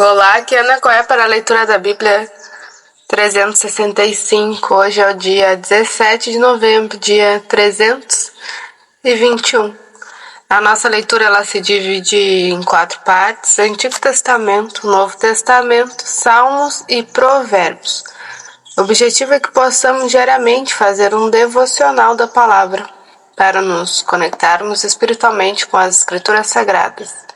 Olá, aqui é Ana Coé para a leitura da Bíblia 365. Hoje é o dia 17 de novembro, dia 321. A nossa leitura ela se divide em 4 partes: Antigo Testamento, Novo Testamento, Salmos e Provérbios. O objetivo é que possamos diariamente fazer um devocional da palavra para nos conectarmos espiritualmente com as Escrituras Sagradas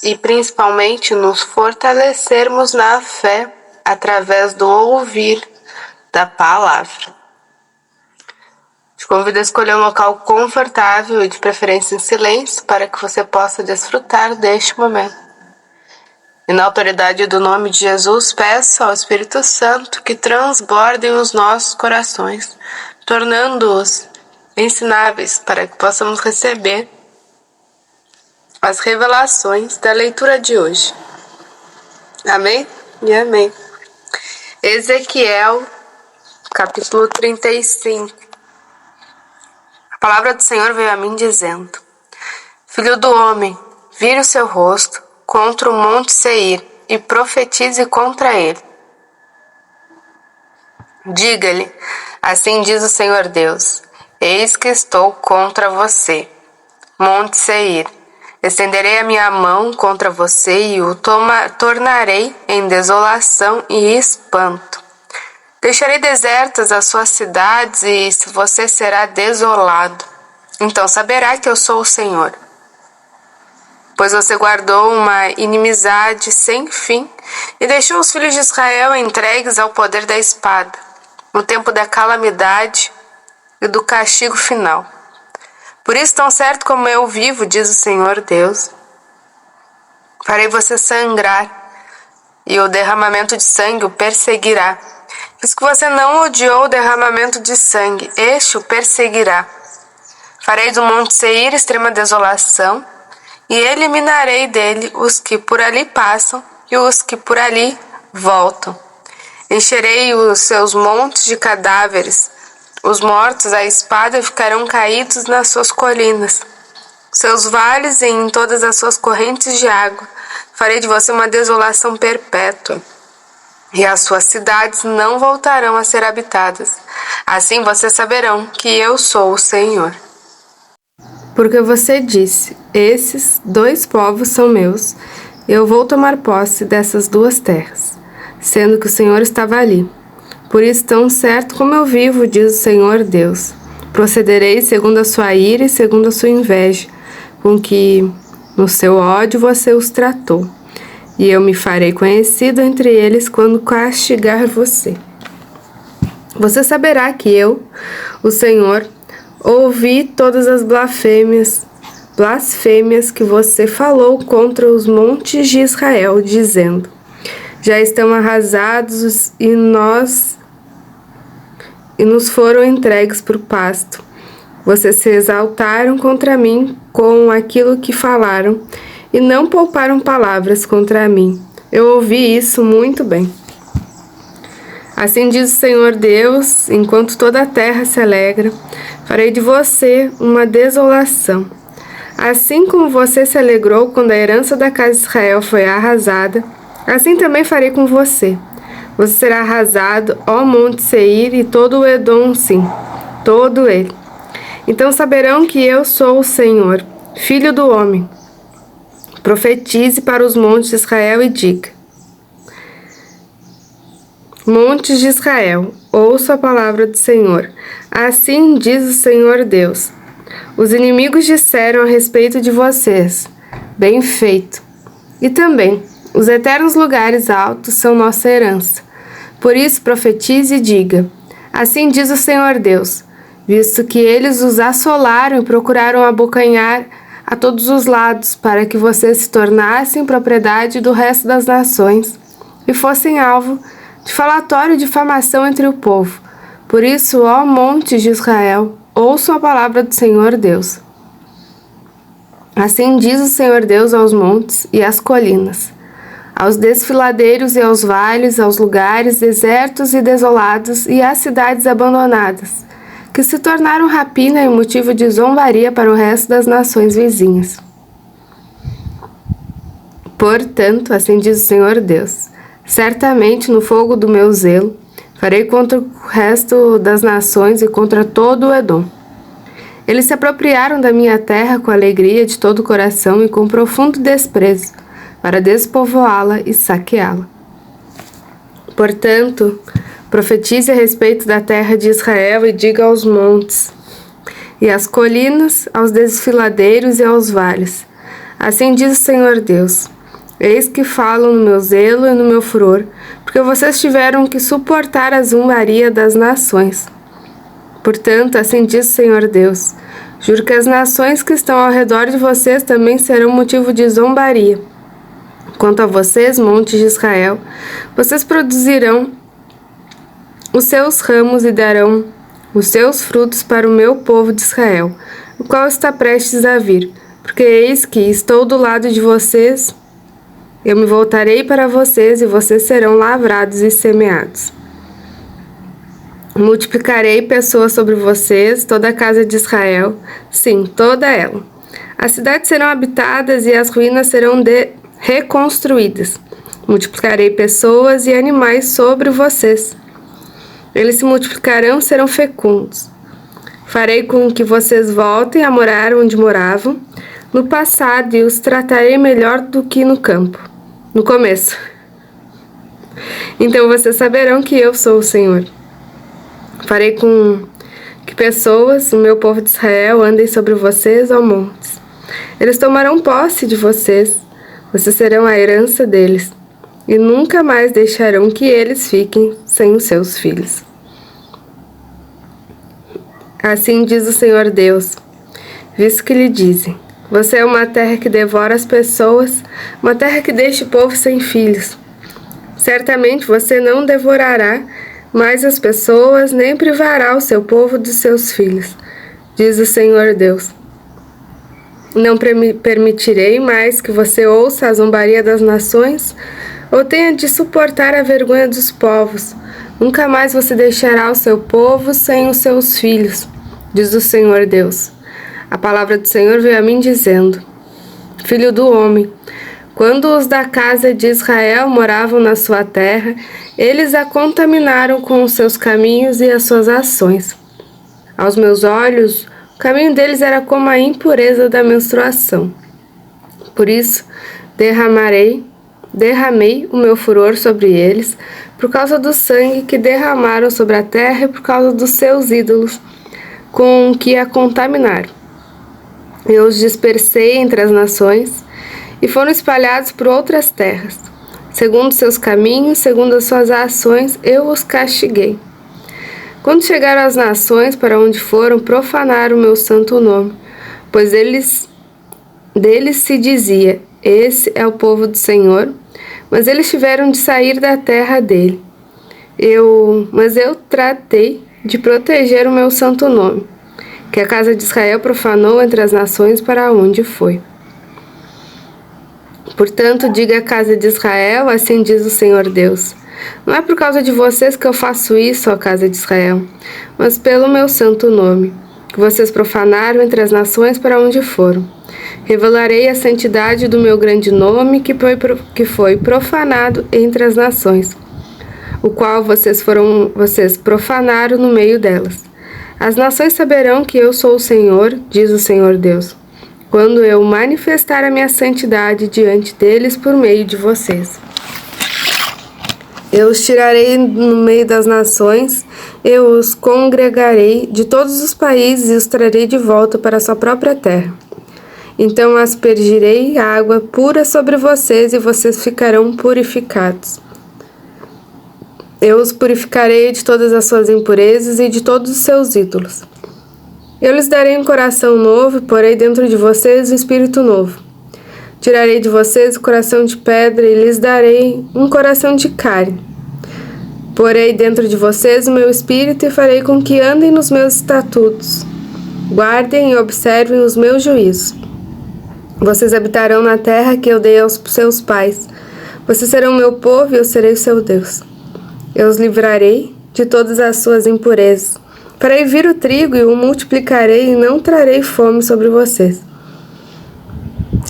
e principalmente nos fortalecermos na fé através do ouvir da palavra. Te convido a escolher um local confortável e de preferência em silêncio para que você possa desfrutar deste momento. E na autoridade do nome de Jesus, peço ao Espírito Santo que transbordem os nossos corações, tornando-os ensináveis para que possamos receber as revelações da leitura de hoje. Amém e amém. Ezequiel, capítulo 35. A palavra do Senhor veio a mim dizendo: Filho do homem, vire o seu rosto contra o monte Seir e profetize contra ele. Diga-lhe, assim diz o Senhor Deus: Eis que estou contra você, monte Seir. Estenderei a minha mão contra você e o tornarei em desolação e espanto. Deixarei desertas as suas cidades e você será desolado. Então saberá que eu sou o Senhor. Pois você guardou uma inimizade sem fim e deixou os filhos de Israel entregues ao poder da espada, no tempo da calamidade e do castigo final. Por isso, tão certo como eu vivo, diz o Senhor Deus, farei você sangrar, e o derramamento de sangue o perseguirá. Visto que você não odiou o derramamento de sangue, este o perseguirá. Farei do monte Seir extrema desolação, e eliminarei dele os que por ali passam e os que por ali voltam. Encherei os seus montes de cadáveres. Os mortos à espada ficarão caídos nas suas colinas. Seus vales e em todas as suas correntes de água. Farei de você uma desolação perpétua. E as suas cidades não voltarão a ser habitadas. Assim vocês saberão que eu sou o Senhor. Porque você disse, esses 2 povos são meus, eu vou tomar posse dessas 2 terras, sendo que o Senhor estava ali. Por isso, tão certo como eu vivo, diz o Senhor Deus, procederei segundo a sua ira e segundo a sua inveja, com que no seu ódio você os tratou. E eu me farei conhecido entre eles quando castigar você. Você saberá que eu, o Senhor, ouvi todas as blasfêmias que você falou contra os montes de Israel, dizendo: já estão arrasados e nos foram entregues para o pasto. Vocês se exaltaram contra mim com aquilo que falaram e não pouparam palavras contra mim. Eu ouvi isso muito bem. Assim diz o Senhor Deus, enquanto toda a terra se alegra, farei de você uma desolação. Assim como você se alegrou quando a herança da casa de Israel foi arrasada, assim também farei com você. Você será arrasado, ó monte Seir, e todo o Edom, sim, todo ele. Então saberão que eu sou o Senhor, filho do homem. Profetize para os montes de Israel e diga: montes de Israel, ouça a palavra do Senhor. Assim diz o Senhor Deus: os inimigos disseram a respeito de vocês: bem feito. E também, os eternos lugares altos são nossa herança. Por isso profetize e diga: assim diz o Senhor Deus, visto que eles os assolaram e procuraram abocanhar a todos os lados, para que vocês se tornassem propriedade do resto das nações e fossem alvo de falatório e difamação entre o povo. Por isso, ó montes de Israel, ouçam a palavra do Senhor Deus. Assim diz o Senhor Deus aos montes e às colinas, aos desfiladeiros e aos vales, aos lugares desertos e desolados e às cidades abandonadas, que se tornaram rapina e motivo de zombaria para o resto das nações vizinhas. Portanto, assim diz o Senhor Deus: certamente no fogo do meu zelo farei contra o resto das nações e contra todo o Edom. Eles se apropriaram da minha terra com alegria de todo o coração e com profundo desprezo, para despovoá-la e saqueá-la. Portanto, profetize a respeito da terra de Israel e diga aos montes e às colinas, aos desfiladeiros e aos vales: assim diz o Senhor Deus: eis que falo no meu zelo e no meu furor, porque vocês tiveram que suportar a zombaria das nações. Portanto, assim diz o Senhor Deus: juro que as nações que estão ao redor de vocês também serão motivo de zombaria. Quanto a vocês, montes de Israel, vocês produzirão os seus ramos e darão os seus frutos para o meu povo de Israel, o qual está prestes a vir, porque eis que estou do lado de vocês, eu me voltarei para vocês e vocês serão lavrados e semeados. Multiplicarei pessoas sobre vocês, toda a casa de Israel, sim, toda ela. As cidades serão habitadas e as ruínas serão reconstruídas. Multiplicarei pessoas e animais sobre vocês. Eles se multiplicarão e serão fecundos. Farei com que vocês voltem a morar onde moravam no passado e os tratarei melhor do que no campo, no começo. Então vocês saberão que eu sou o Senhor. Farei com que pessoas, o meu povo de Israel, andem sobre vocês, ó montes. Eles tomarão posse de vocês, vocês serão a herança deles, e nunca mais deixarão que eles fiquem sem os seus filhos. Assim diz o Senhor Deus, visto que lhe dizem: você é uma terra que devora as pessoas, uma terra que deixa o povo sem filhos. Certamente você não devorará mais as pessoas, nem privará o seu povo dos seus filhos, diz o Senhor Deus. Não permitirei mais que você ouça a zombaria das nações, ou tenha de suportar a vergonha dos povos. Nunca mais você deixará o seu povo sem os seus filhos, diz o Senhor Deus. A palavra do Senhor veio a mim dizendo: filho do homem, quando os da casa de Israel moravam na sua terra, eles a contaminaram com os seus caminhos e as suas ações. Aos meus olhos, o caminho deles era como a impureza da menstruação. Por isso, derramei o meu furor sobre eles, por causa do sangue que derramaram sobre a terra e por causa dos seus ídolos, com que a contaminaram. Eu os dispersei entre as nações, e foram espalhados por outras terras. Segundo seus caminhos, segundo as suas ações, eu os castiguei. Quando chegaram às nações para onde foram, profanaram o meu santo nome, pois deles se dizia: esse é o povo do Senhor, mas eles tiveram de sair da terra dele. Mas eu tratei de proteger o meu santo nome, que a casa de Israel profanou entre as nações para onde foi. Portanto, diga à casa de Israel, assim diz o Senhor Deus: não é por causa de vocês que eu faço isso, ó casa de Israel, mas pelo meu santo nome, que vocês profanaram entre as nações para onde foram. Revelarei a santidade do meu grande nome que foi profanado entre as nações, o qual vocês profanaram no meio delas. As nações saberão que eu sou o Senhor, diz o Senhor Deus, quando eu manifestar a minha santidade diante deles por meio de vocês. Eu os tirarei no meio das nações, eu os congregarei de todos os países e os trarei de volta para a sua própria terra. Então aspergirei água pura sobre vocês e vocês ficarão purificados. Eu os purificarei de todas as suas impurezas e de todos os seus ídolos. Eu lhes darei um coração novo e porei dentro de vocês um espírito novo. Tirarei de vocês o coração de pedra e lhes darei um coração de carne. Porei dentro de vocês o meu espírito e farei com que andem nos meus estatutos, guardem e observem os meus juízos. Vocês habitarão na terra que eu dei aos seus pais. Vocês serão meu povo e eu serei o seu Deus. Eu os livrarei de todas as suas impurezas. Farei vir o trigo e o multiplicarei e não trarei fome sobre vocês.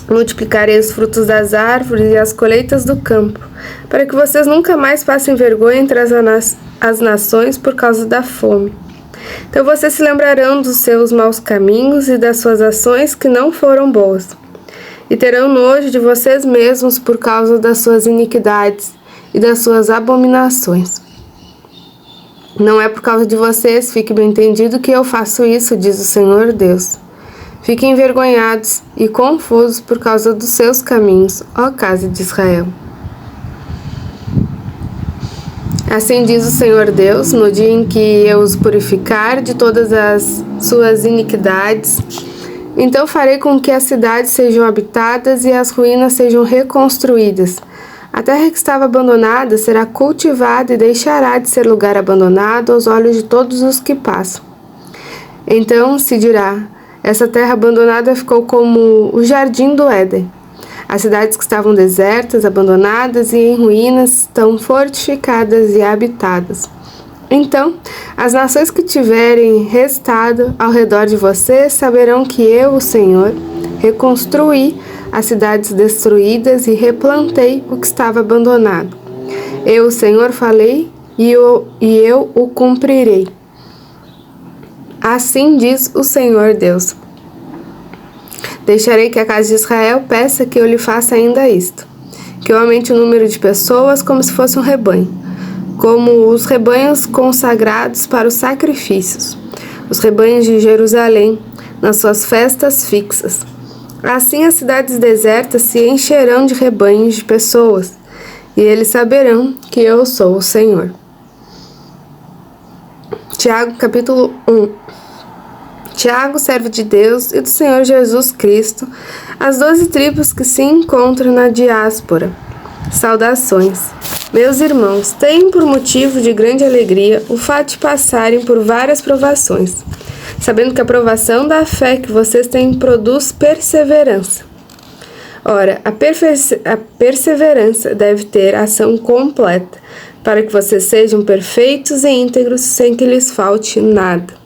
Multiplicarei os frutos das árvores e as colheitas do campo, para que vocês nunca mais passem vergonha entre as nações por causa da fome. Então vocês se lembrarão dos seus maus caminhos e das suas ações que não foram boas, e terão nojo de vocês mesmos por causa das suas iniquidades e das suas abominações. Não é por causa de vocês, fique bem entendido, que eu faço isso, diz o Senhor Deus. Fiquem envergonhados e confusos por causa dos seus caminhos, ó casa de Israel. Assim diz o Senhor Deus, no dia em que eu os purificar de todas as suas iniquidades, então farei com que as cidades sejam habitadas e as ruínas sejam reconstruídas. A terra que estava abandonada será cultivada e deixará de ser lugar abandonado aos olhos de todos os que passam. Então se dirá: essa terra abandonada ficou como o jardim do Éden. As cidades que estavam desertas, abandonadas e em ruínas estão fortificadas e habitadas. Então, as nações que tiverem restado ao redor de vocês saberão que eu, o Senhor, reconstruí as cidades destruídas e replantei o que estava abandonado. Eu, o Senhor, falei e eu o cumprirei. Assim diz o Senhor Deus. Deixarei que a casa de Israel peça que eu lhe faça ainda isto, que eu aumente o número de pessoas como se fosse um rebanho, como os rebanhos consagrados para os sacrifícios, os rebanhos de Jerusalém, nas suas festas fixas. Assim as cidades desertas se encherão de rebanhos de pessoas, e eles saberão que eu sou o Senhor. Tiago, capítulo 1. Tiago, servo de Deus e do Senhor Jesus Cristo, as 12 tribos que se encontram na diáspora. Saudações. Meus irmãos, tenham por motivo de grande alegria o fato de passarem por várias provações, sabendo que a provação da fé que vocês têm produz perseverança. Ora, a perseverança deve ter ação completa, para que vocês sejam perfeitos e íntegros sem que lhes falte nada.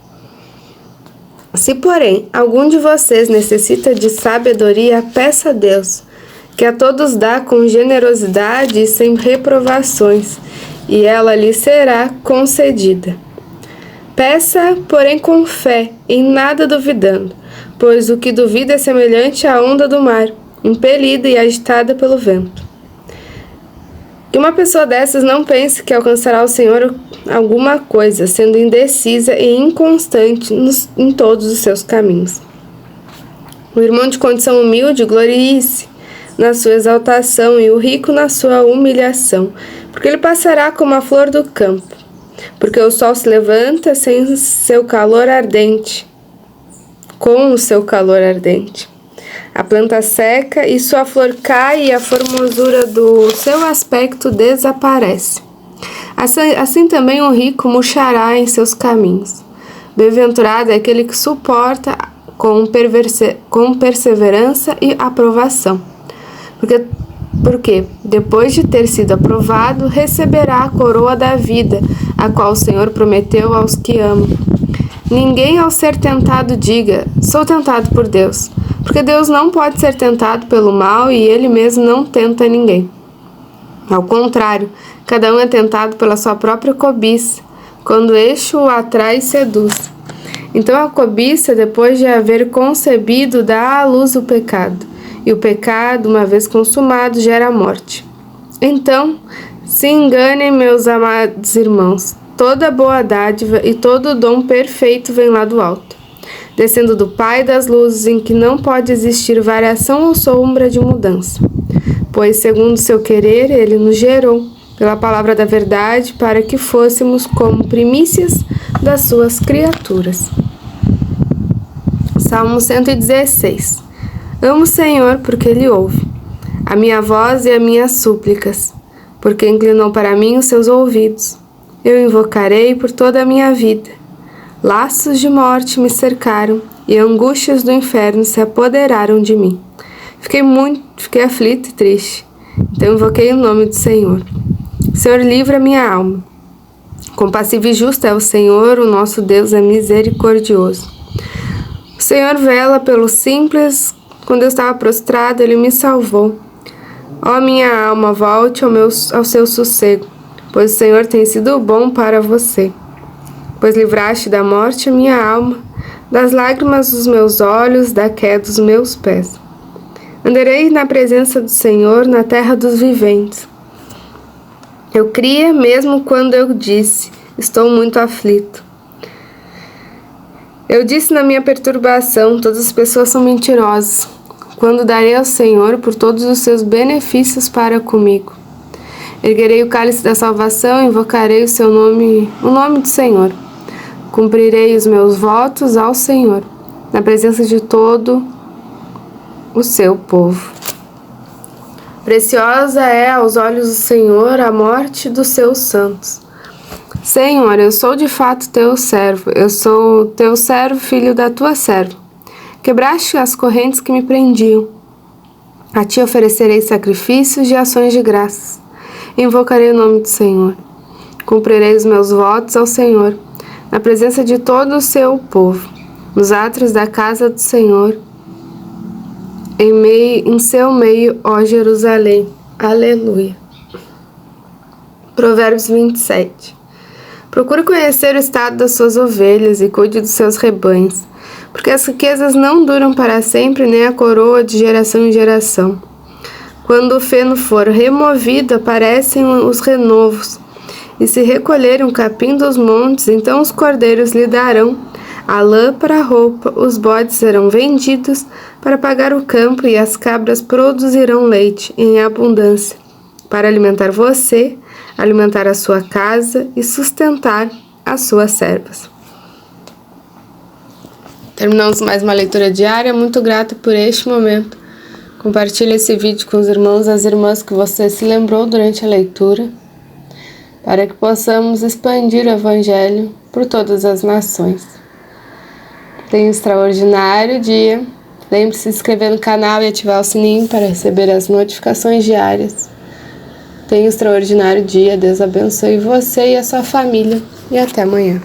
Se, porém, algum de vocês necessita de sabedoria, peça a Deus, que a todos dá com generosidade e sem reprovações, e ela lhe será concedida. Peça, porém, com fé, em nada duvidando, pois o que duvida é semelhante à onda do mar, impelida e agitada pelo vento. Que uma pessoa dessas não pense que alcançará o Senhor alguma coisa, sendo indecisa e inconstante em todos os seus caminhos. O irmão de condição humilde glorie-se na sua exaltação e o rico na sua humilhação, porque ele passará como a flor do campo. Porque o sol se levanta sem seu calor ardente, com o seu calor ardente. A planta seca e sua flor cai e a formosura do seu aspecto desaparece. Assim também o rico murchará em seus caminhos. Bem-aventurado é aquele que suporta com perseverança e aprovação. Porque, depois de ter sido aprovado, receberá a coroa da vida, a qual o Senhor prometeu aos que amam. Ninguém, ao ser tentado, diga: sou tentado por Deus, porque Deus não pode ser tentado pelo mal e Ele mesmo não tenta ninguém. Ao contrário, cada um é tentado pela sua própria cobiça, quando este o atrai e seduz. Então a cobiça, depois de haver concebido, dá à luz o pecado, e o pecado, uma vez consumado, gera a morte. Então, se enganem, meus amados irmãos, toda boa dádiva e todo dom perfeito vem lá do alto, descendo do Pai das luzes, em que não pode existir variação ou sombra de mudança. Pois, segundo seu querer, Ele nos gerou, pela palavra da verdade, para que fôssemos como primícias das suas criaturas. Salmo 116. Amo o Senhor porque Ele ouve a minha voz e as minhas súplicas, porque inclinou para mim os seus ouvidos. Eu invocarei por toda a minha vida. Laços de morte me cercaram e angústias do inferno se apoderaram de mim. Fiquei aflita e triste. Então invoquei o nome do Senhor. Senhor, livra minha alma. Compassivo e justo é o Senhor, o nosso Deus é misericordioso. O Senhor vela pelos simples Quando eu estava prostrado, Ele me salvou. Ó minha alma, volte ao seu sossego, pois o Senhor tem sido bom para você. Pois livraste da morte a minha alma, das lágrimas dos meus olhos, da queda dos meus pés. Andarei na presença do Senhor, na terra dos viventes. Eu cria mesmo quando eu disse, estou muito aflito. Eu disse na minha perturbação, todas as pessoas são mentirosas. Quando darei ao Senhor por todos os seus benefícios para comigo. Erguerei o cálice da salvação, invocarei o nome do Senhor. Cumprirei os meus votos ao Senhor, na presença de todo o seu povo. Preciosa é aos olhos do Senhor a morte dos seus santos. Senhor, eu sou de fato teu servo, eu sou teu servo, filho da tua serva. Quebraste as correntes que me prendiam. A ti oferecerei sacrifícios e ações de graças. Invocarei o nome do Senhor. Cumprirei os meus votos ao Senhor, na presença de todo o seu povo, nos átrios da casa do Senhor, em seu meio, ó Jerusalém. Aleluia. Provérbios 27. Procure conhecer o estado das suas ovelhas e cuide dos seus rebanhos, porque as riquezas não duram para sempre, nem a coroa de geração em geração. Quando o feno for removido, aparecem os renovos, e se recolher um capim dos montes, então os cordeiros lhe darão a lã para a roupa, os bodes serão vendidos para pagar o campo, e as cabras produzirão leite em abundância, para alimentar você, alimentar a sua casa e sustentar as suas servas. Terminamos mais uma leitura diária. Muito grata por este momento. Compartilhe esse vídeo com os irmãos e as irmãs que você se lembrou durante a leitura, para que possamos expandir o Evangelho por todas as nações. Tenha um extraordinário dia. Lembre-se de se inscrever no canal e ativar o sininho para receber as notificações diárias. Tenha um extraordinário dia. Deus abençoe você e a sua família. E até amanhã.